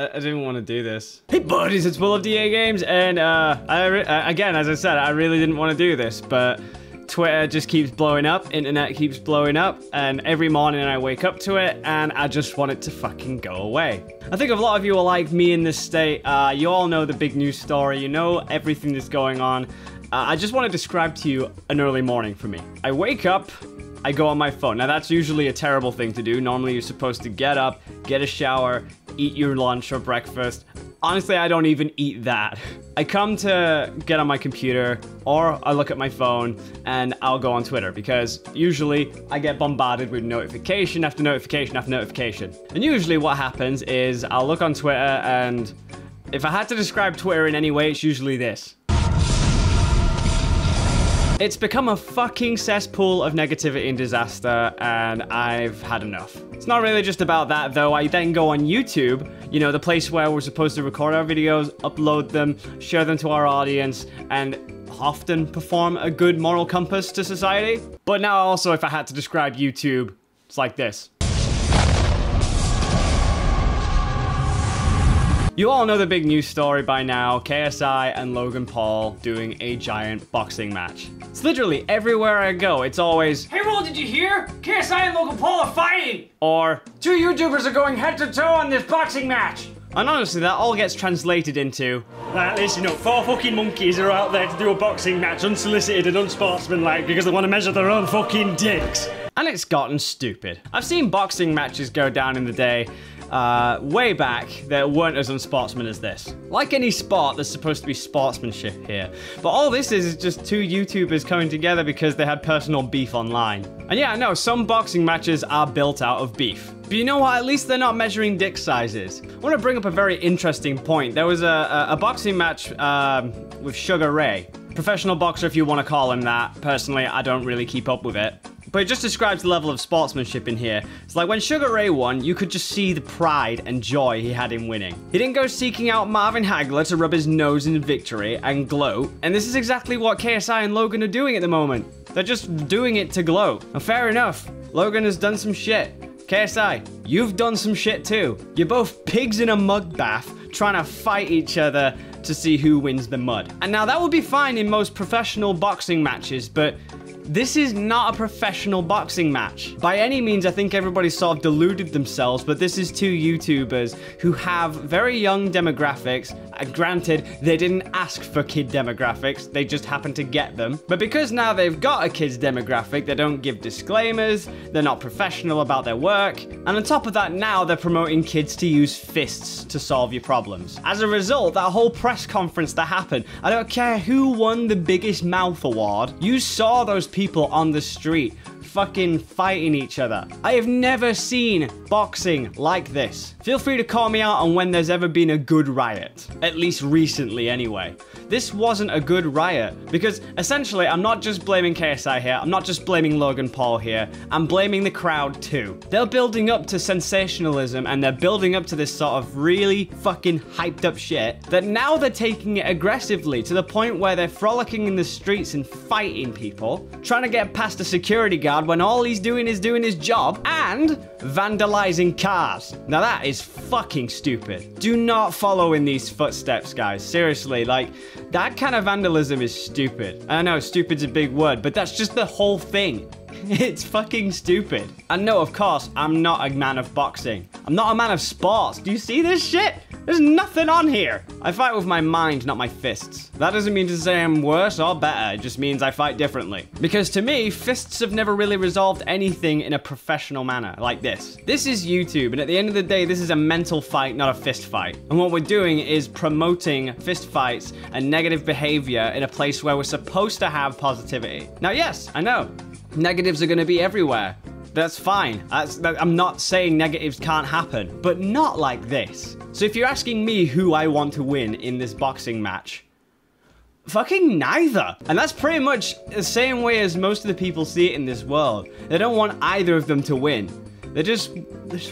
I didn't want to do this. Hey buddies, it's Will of DAGames, and again, as I said, I really didn't want to do this, but Twitter just keeps blowing up, internet keeps blowing up, and every morning I wake up to it, and I just want it to fucking go away. I think a lot of you are like me in this state. You all know the big news story, you know everything that's going on. I just want to describe to you an early morning for me. I wake up, I go on my phone. Now that's usually a terrible thing to do. Normally you're supposed to get up, get a shower, eat your lunch or breakfast. Honestly, I don't even eat that. I come to get on my computer, or I look at my phone, and I'll go on Twitter, because usually I get bombarded with notification after notification after notification. And usually what happens is I'll look on Twitter, and if I had to describe Twitter in any way, it's usually this. It's become a fucking cesspool of negativity and disaster, and I've had enough. It's not really just about that, though. I then go on YouTube, you know, the place where we're supposed to record our videos, upload them, share them to our audience, and often perform a good moral compass to society. But now also, if I had to describe YouTube, it's like this. You all know the big news story by now, KSI and Logan Paul doing a giant boxing match. It's literally everywhere I go, it's always, "Hey Will, did you hear? KSI and Logan Paul are fighting!" Or, "Two YouTubers are going head to toe on this boxing match!" And honestly, that all gets translated into, like this, you know, 4 fucking monkeys are out there to do a boxing match, unsolicited and unsportsmanlike, because they want to measure their own fucking dicks. And it's gotten stupid. I've seen boxing matches go down in the day, way back, that weren't as unsportsman as this. Like any sport, there's supposed to be sportsmanship here. But all this is just 2 YouTubers coming together because they had personal beef online. And yeah, I know, some boxing matches are built out of beef. But you know what? At least they're not measuring dick sizes. I want to bring up a very interesting point. There was a boxing match with Sugar Ray. Professional boxer, if you want to call him that. Personally, I don't really keep up with it. But it just describes the level of sportsmanship in here. It's like when Sugar Ray won, you could just see the pride and joy he had in winning. He didn't go seeking out Marvin Hagler to rub his nose in victory and gloat. And this is exactly what KSI and Logan are doing at the moment. They're just doing it to gloat. And fair enough, Logan has done some shit. KSI, you've done some shit too. You're both pigs in a mud bath trying to fight each other to see who wins the mud. And now that would be fine in most professional boxing matches, but this is not a professional boxing match. By any means, I think everybody sort of deluded themselves, but this is 2 YouTubers who have very young demographics. Granted, they didn't ask for kid demographics, they just happened to get them. But because now they've got a kid's demographic, they don't give disclaimers, they're not professional about their work, and on top of that, now they're promoting kids to use fists to solve your problems. As a result, that whole press conference that happened, I don't care who won the biggest mouth award, you saw those people on the street fucking fighting each other. I have never seen boxing like this. Feel free to call me out on when there's ever been a good riot. At least recently anyway. This wasn't a good riot, because essentially I'm not just blaming KSI here, I'm not just blaming Logan Paul here, I'm blaming the crowd too. They're building up to sensationalism and they're building up to this sort of really fucking hyped up shit that now they're taking it aggressively to the point where they're frolicking in the streets and fighting people, trying to get past a security guard when all he's doing is doing his job, and vandalizing cars. Now that is fucking stupid. Do not follow in these footsteps, guys. Seriously, like, that kind of vandalism is stupid. I know stupid's a big word, but that's just the whole thing. It's fucking stupid. And no, of course, I'm not a man of boxing. I'm not a man of sports. Do you see this shit? There's nothing on here. I fight with my mind, not my fists. That doesn't mean to say I'm worse or better. It just means I fight differently. Because to me, fists have never really resolved anything in a professional manner like this. This is YouTube, and at the end of the day, this is a mental fight, not a fist fight. And what we're doing is promoting fist fights and negative behavior in a place where we're supposed to have positivity. Now, yes, I know. Negatives are going to be everywhere. That's fine. I'm not saying negatives can't happen, but not like this. So if you're asking me who I want to win in this boxing match, fucking neither. And that's pretty much the same way as most of the people see it in this world. They don't want either of them to win. They just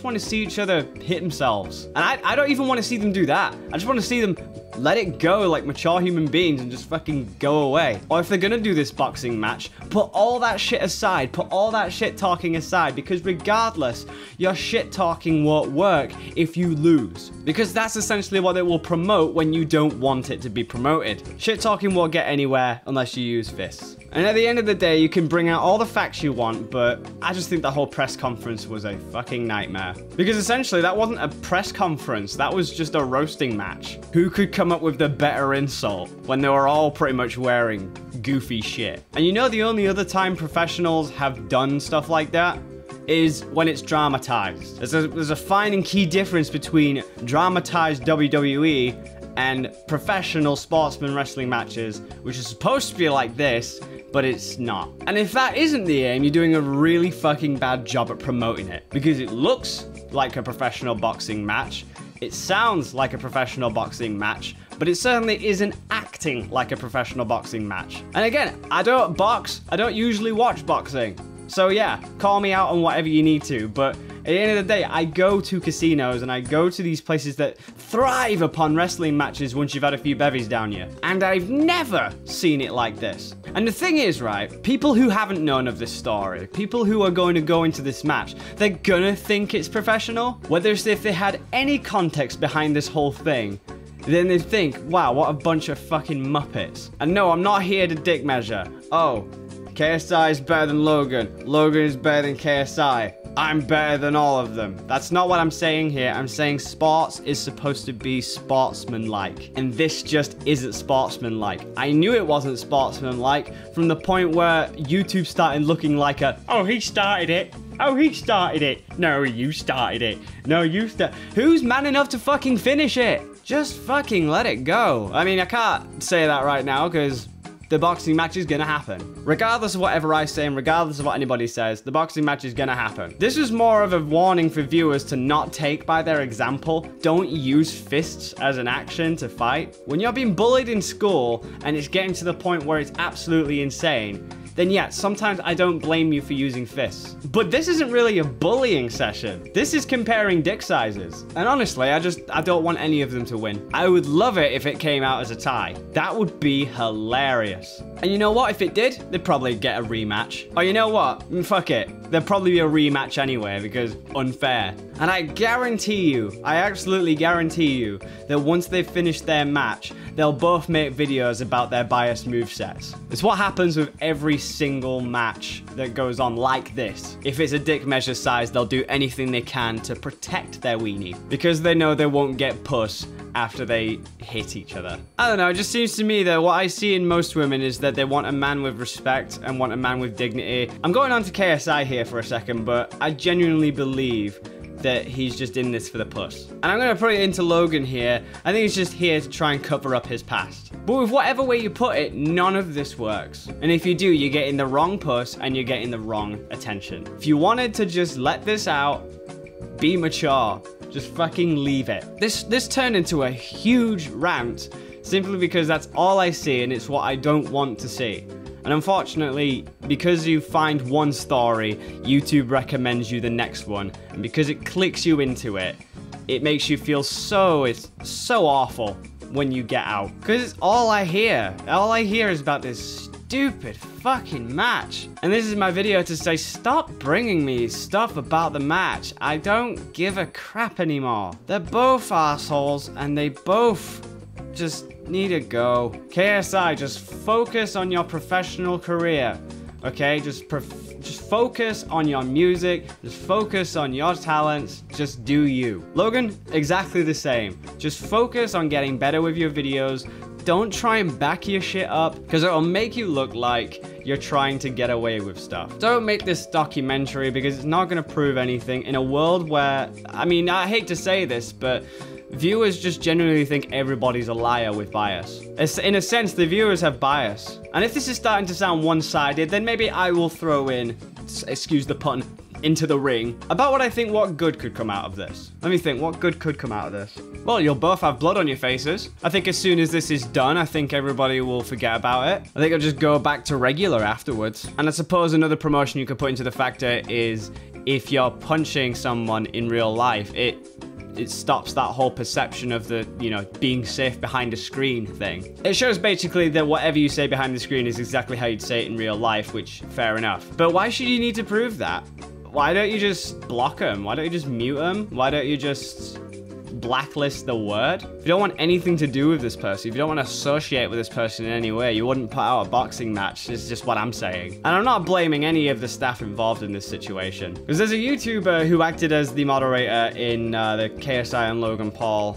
want to see each other hit themselves. And I don't even want to see them do that. I just want to see them let it go like mature human beings and just fucking go away. Or if they're gonna do this boxing match, put all that shit aside. Put all that shit talking aside, because regardless, your shit talking won't work if you lose. Because that's essentially what it will promote when you don't want it to be promoted. Shit talking won't get anywhere unless you use fists. And at the end of the day, you can bring out all the facts you want, but I just think the whole press conference was a fucking nightmare. Because essentially, that wasn't a press conference, that was just a roasting match. Who could come up with the better insult when they were all pretty much wearing goofy shit? And you know the only other time professionals have done stuff like that is when it's dramatized. There's a fine and key difference between dramatized WWE and professional sportsman wrestling matches, which is supposed to be like this, but it's not. And if that isn't the aim, you're doing a really fucking bad job at promoting it, because it looks like a professional boxing match, it sounds like a professional boxing match, but it certainly isn't acting like a professional boxing match. And again, I don't box, I don't usually watch boxing. So yeah, call me out on whatever you need to, but at the end of the day, I go to casinos and I go to these places that thrive upon wrestling matches once you've had a few bevies down you. And I've never seen it like this. And the thing is, right, people who haven't known of this story, people who are going to go into this match, they're gonna think it's professional. Whether it's if they had any context behind this whole thing, then they think, wow, what a bunch of fucking muppets. And no, I'm not here to dick measure. Oh, KSI is better than Logan. Logan is better than KSI. I'm better than all of them. That's not what I'm saying here. I'm saying sports is supposed to be sportsmanlike. And this just isn't sportsmanlike. I knew it wasn't sportsmanlike from the point where YouTube started looking like a, oh, he started it. Oh, he started it. No, you started it. No, you started. Who's man enough to fucking finish it? Just fucking let it go. I mean, I can't say that right now because the boxing match is gonna happen. Regardless of whatever I say and regardless of what anybody says, the boxing match is gonna happen. This was more of a warning for viewers to not take by their example. Don't use fists as an action to fight. When you're being bullied in school and it's getting to the point where it's absolutely insane, then yeah, sometimes I don't blame you for using fists. But this isn't really a bullying session. This is comparing dick sizes. And honestly, I don't want any of them to win. I would love it if it came out as a tie. That would be hilarious. And you know what? If it did, they'd probably get a rematch. Or you know what? Fuck it. There'd probably be a rematch anyway because unfair. And I guarantee you, I absolutely guarantee you that once they've finished their match, they'll both make videos about their biased movesets. It's what happens with every single match that goes on like this. If it's a dick measure size, they'll do anything they can to protect their weenie because they know they won't get puss after they hit each other. I don't know, it just seems to me that what I see in most women is that they want a man with respect and want a man with dignity. I'm going on to KSI here for a second, but I genuinely believe that he's just in this for the puss. And I'm gonna put it into Logan here. I think he's just here to try and cover up his past. But with whatever way you put it, none of this works. And if you do, you're getting the wrong puss and you're getting the wrong attention. If you wanted to just let this out, be mature, just fucking leave it. This turned into a huge rant simply because that's all I see and it's what I don't want to see. And unfortunately, because you find one story, YouTube recommends you the next one. And because it clicks you into it, it makes you feel it's so awful when you get out. Because it's all I hear. All I hear is about this stupid fucking match. And this is my video to say, stop bringing me stuff about the match. I don't give a crap anymore. They're both assholes and they both just need to go. KSI, just focus on your professional career, okay? Just focus on your music, just focus on your talents, just do you. Logan, exactly the same. Just focus on getting better with your videos. Don't try and back your shit up, because it'll make you look like you're trying to get away with stuff. Don't make this documentary, because it's not going to prove anything in a world where, I mean, I hate to say this, but viewers just genuinely think everybody's a liar with bias. In a sense, the viewers have bias. And if this is starting to sound one-sided, then maybe I will throw in, excuse the pun, into the ring about what good could come out of this. Let me think, what good could come out of this? Well, you'll both have blood on your faces. I think as soon as this is done, I think everybody will forget about it. I think it'll just go back to regular afterwards. And I suppose another promotion you could put into the factor is if you're punching someone in real life, it stops that whole perception of the, you know, being safe behind a screen thing. It shows basically that whatever you say behind the screen is exactly how you'd say it in real life, which, fair enough. But why should you need to prove that? Why don't you just block them? Why don't you just mute them? Why don't you just blacklist the word? If you don't want anything to do with this person, if you don't want to associate with this person in any way, you wouldn't put out a boxing match. It's just what I'm saying. And I'm not blaming any of the staff involved in this situation. Because there's a YouTuber who acted as the moderator in the KSI and Logan Paul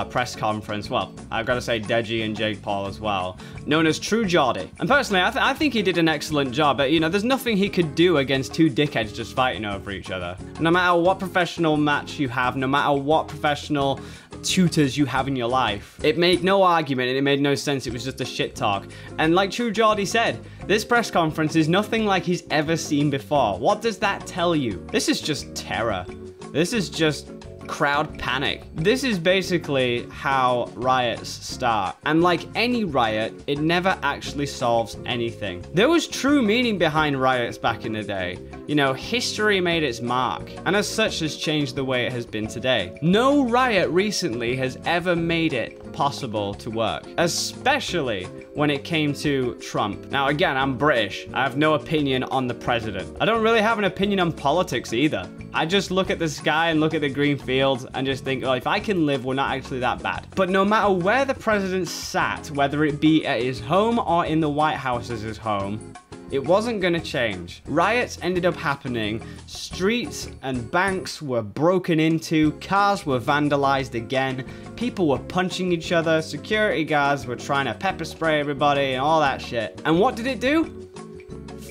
press conference. Well, I've got to say Deji and Jake Paul as well, known as True Geordie. And personally, I think he did an excellent job. But, you know, there's nothing he could do against two dickheads just fighting over each other. No matter what professional match you have, no matter what professional tutors you have in your life, it made no argument and it made no sense. It was just a shit talk. And like True Geordie said, this press conference is nothing like he's ever seen before. What does that tell you? This is just terror. This is just crowd panic. This is basically how riots start. And like any riot, it never actually solves anything. There was true meaning behind riots back in the day. You know, history made its mark, and as such has changed the way it has been today. No riot recently has ever made it possible to work, especially when it came to Trump. Now, again, I'm British. I have no opinion on the president. I don't really have an opinion on politics either. I just look at the sky and look at the green fields and just think, well, if I can live, we're not actually that bad. But no matter where the president sat, whether it be at his home or in the White House as his home, it wasn't gonna change. Riots ended up happening. Streets and banks were broken into. Cars were vandalized again. People were punching each other. Security guards were trying to pepper spray everybody and all that shit. And what did it do?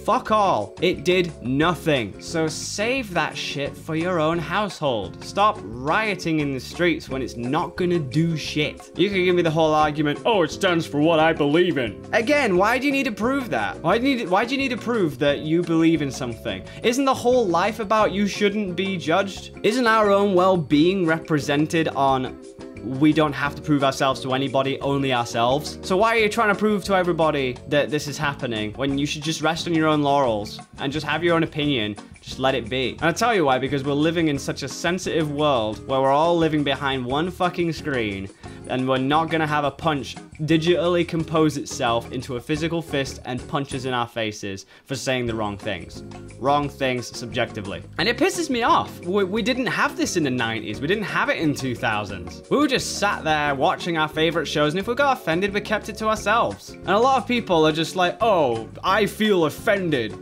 Fuck all. It did nothing. So save that shit for your own household. Stop rioting in the streets when it's not gonna do shit. You can give me the whole argument, oh, it stands for what I believe in. Again, why do you need to prove that? Why do you need to prove that you believe in something? Isn't the whole life about you shouldn't be judged? Isn't our own well-being represented on we don't have to prove ourselves to anybody, only ourselves? So why are you trying to prove to everybody that this is happening when you should just rest on your own laurels and just have your own opinion? Just let it be. And I'll tell you why, because we're living in such a sensitive world where we're all living behind one fucking screen, and we're not gonna have a punch digitally compose itself into a physical fist and punches in our faces for saying the wrong things. Wrong things subjectively. And it pisses me off. We didn't have this in the 90s. We didn't have it in 2000s. We were just sat there watching our favorite shows, and if we got offended, we kept it to ourselves. And a lot of people are just like, oh, I feel offended.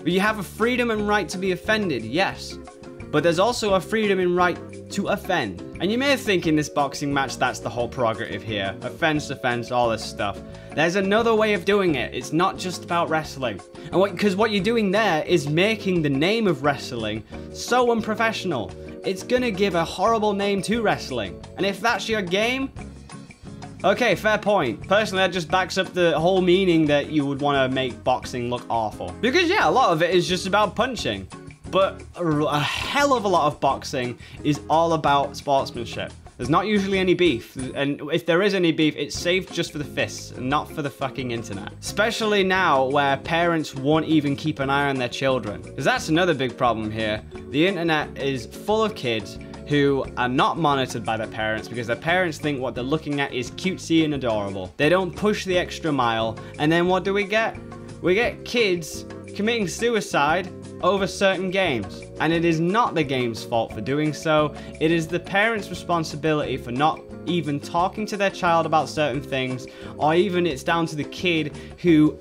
But you have a freedom and right to be offended, yes. But there's also a freedom and right to offend. And you may think in this boxing match that's the whole prerogative here. Offense, defense, all this stuff. There's another way of doing it. It's not just about wrestling. And because what you're doing there is making the name of wrestling so unprofessional. It's gonna give a horrible name to wrestling. And if that's your game, okay, fair point. Personally, that just backs up the whole meaning that you would want to make boxing look awful. Because yeah, a lot of it is just about punching. But a hell of a lot of boxing is all about sportsmanship. There's not usually any beef, and if there is any beef, it's saved just for the fists, and not for the fucking internet. Especially now, where parents won't even keep an eye on their children. Because that's another big problem here. The internet is full of kids who are not monitored by their parents because their parents think what they're looking at is cutesy and adorable. They don't push the extra mile, and then what do we get? We get kids committing suicide over certain games. And it is not the game's fault for doing so. It is the parents' responsibility for not even talking to their child about certain things, or even it's down to the kid who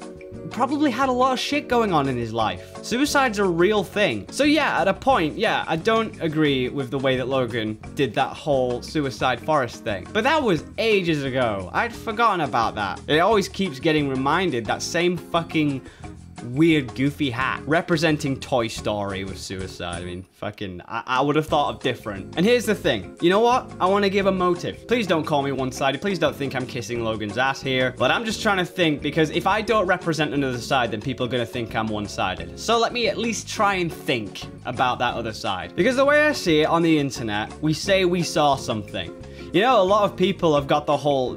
probably had a lot of shit going on in his life. Suicide's a real thing. So yeah, at a point, yeah, I don't agree with the way that Logan did that whole suicide forest thing. But that was ages ago. I'd forgotten about that. It always keeps getting reminded, that same fucking weird goofy hat representing Toy Story with suicide. I mean, fucking, I would have thought of different. And here's the thing. You know what? I want to give a motive. Please don't call me one-sided. Please don't think I'm kissing Logan's ass here. But I'm just trying to think, because if I don't represent another side, then people are going to think I'm one-sided. So let me at least try and think about that other side. Because the way I see it on the internet, we say we saw something. You know, a lot of people have got the whole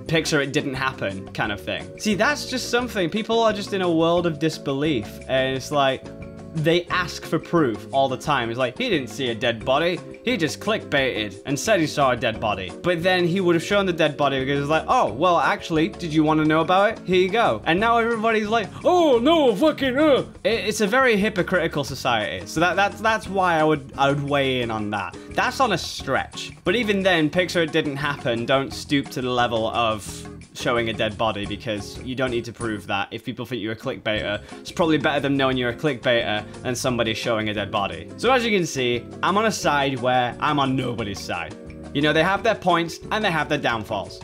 picture it didn't happen kind of thing. See, that's just something. People are just in a world of disbelief. And it's like, they ask for proof all the time. It's like, he didn't see a dead body. He just clickbaited and said he saw a dead body. But then he would have shown the dead body because it's like, oh, well, actually, did you want to know about it? Here you go. And now everybody's like, oh, no, fucking, It's a very hypocritical society. So that's why I would weigh in on that. That's on a stretch. But even then, picture it didn't happen. Don't stoop to the level of showing a dead body, because you don't need to prove that. If people think you're a clickbaiter, it's probably better than knowing you're a clickbaiter than somebody showing a dead body. So as you can see, I'm on a side where I'm on nobody's side. You know, they have their points and they have their downfalls.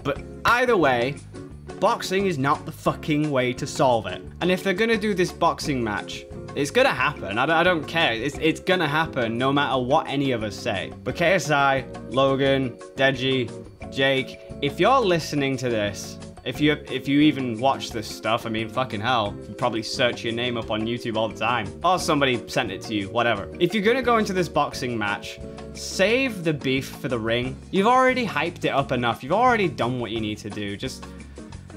But either way, boxing is not the fucking way to solve it. And if they're gonna do this boxing match, it's gonna happen. I don't care. It's gonna happen no matter what any of us say. But KSI, Logan, Deji, Jake, if you're listening to this, if you even watch this stuff, I mean, fucking hell, you probably search your name up on YouTube all the time. Or somebody sent it to you, whatever. If you're gonna go into this boxing match, save the beef for the ring. You've already hyped it up enough. You've already done what you need to do. Just,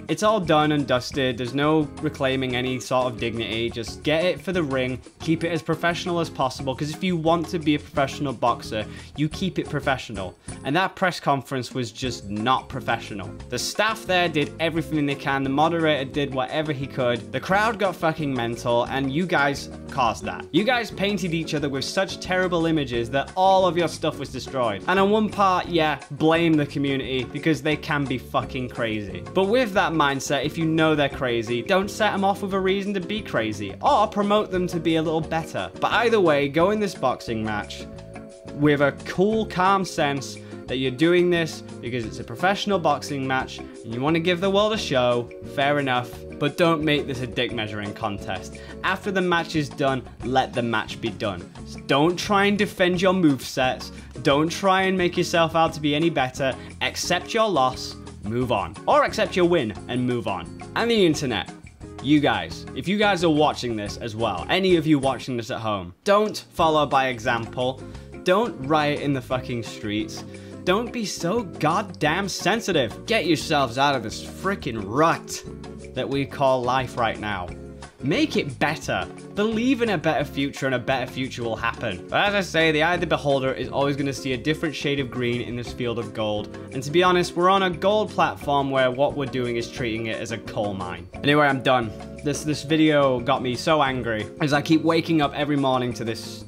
it's all done and dusted. There's no reclaiming any sort of dignity. Just get it for the ring. Keep it as professional as possible, because if you want to be a professional boxer, you keep it professional. And that press conference was just not professional. The staff there did everything they can. The moderator did whatever he could. The crowd got fucking mental, and you guys caused that. You guys painted each other with such terrible images that all of your stuff was destroyed. And on one part, yeah, blame the community, because they can be fucking crazy. But with that mindset, if you know they're crazy, don't set them off with a reason to be crazy, or promote them to be a little better. But either way, go in this boxing match with a cool, calm sense that you're doing this because it's a professional boxing match and you want to give the world a show. Fair enough, but don't make this a dick measuring contest. After the match is done, let the match be done. So don't try and defend your movesets. Don't try and make yourself out to be any better. Accept your loss, move on. Or accept your win and move on. And the internet, you guys, if you guys are watching this as well, any of you watching this at home, don't follow by example. Don't riot in the fucking streets. Don't be so goddamn sensitive. Get yourselves out of this freaking rut that we call life right now. Make it better. Believe in a better future, and a better future will happen. But as I say, the eye of the beholder is always going to see a different shade of green in this field of gold. And to be honest, we're on a gold platform where what we're doing is treating it as a coal mine. Anyway, I'm done. This video got me so angry as I keep waking up every morning to this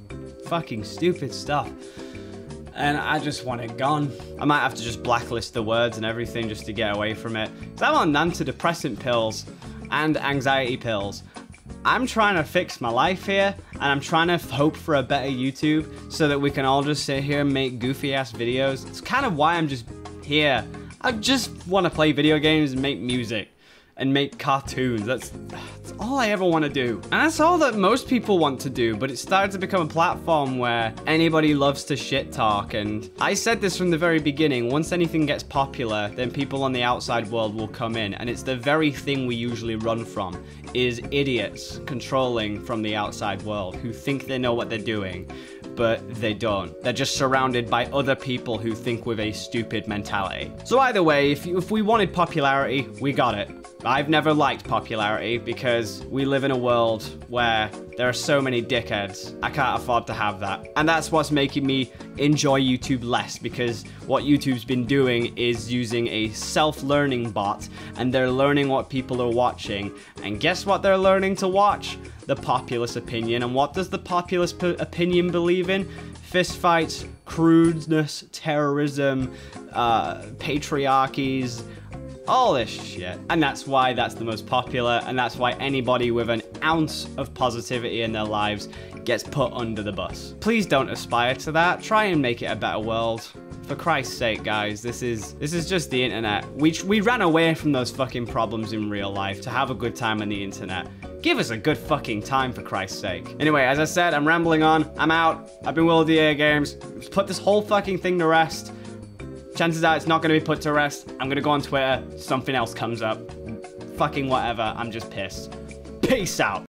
fucking stupid stuff. And I just want it gone. I might have to just blacklist the words and everything just to get away from it. So I'm on antidepressant pills and anxiety pills. I'm trying to fix my life here, and I'm trying to hope for a better YouTube so that we can all just sit here and make goofy ass videos. It's kind of why I'm just here. I just want to play video games and make music and make cartoons. That's all I ever want to do. And that's all that most people want to do, but it started to become a platform where anybody loves to shit talk. And I said this from the very beginning, once anything gets popular, then people on the outside world will come in. And it's the very thing we usually run from, is idiots controlling from the outside world who think they know what they're doing, but they don't. They're just surrounded by other people who think with a stupid mentality. So either way, if we wanted popularity, we got it. I've never liked popularity because we live in a world where there are so many dickheads. I can't afford to have that. And that's what's making me enjoy YouTube less, because what YouTube's been doing is using a self-learning bot, and they're learning what people are watching. And guess what they're learning to watch? The populace opinion. And what does the populace opinion believe in? Fistfights, crudeness, terrorism, patriarchies, all this shit. And that's why that's the most popular, and that's why anybody with an ounce of positivity in their lives gets put under the bus. Please don't aspire to that. Try and make it a better world. For Christ's sake, guys, this is just the internet. We ran away from those fucking problems in real life to have a good time on the internet. Give us a good fucking time, for Christ's sake. Anyway, as I said, I'm rambling on. I'm out. I've been Will DAGames. Put this whole fucking thing to rest. Chances are it's not going to be put to rest. I'm going to go on Twitter. Something else comes up. Fucking whatever. I'm just pissed. Peace out.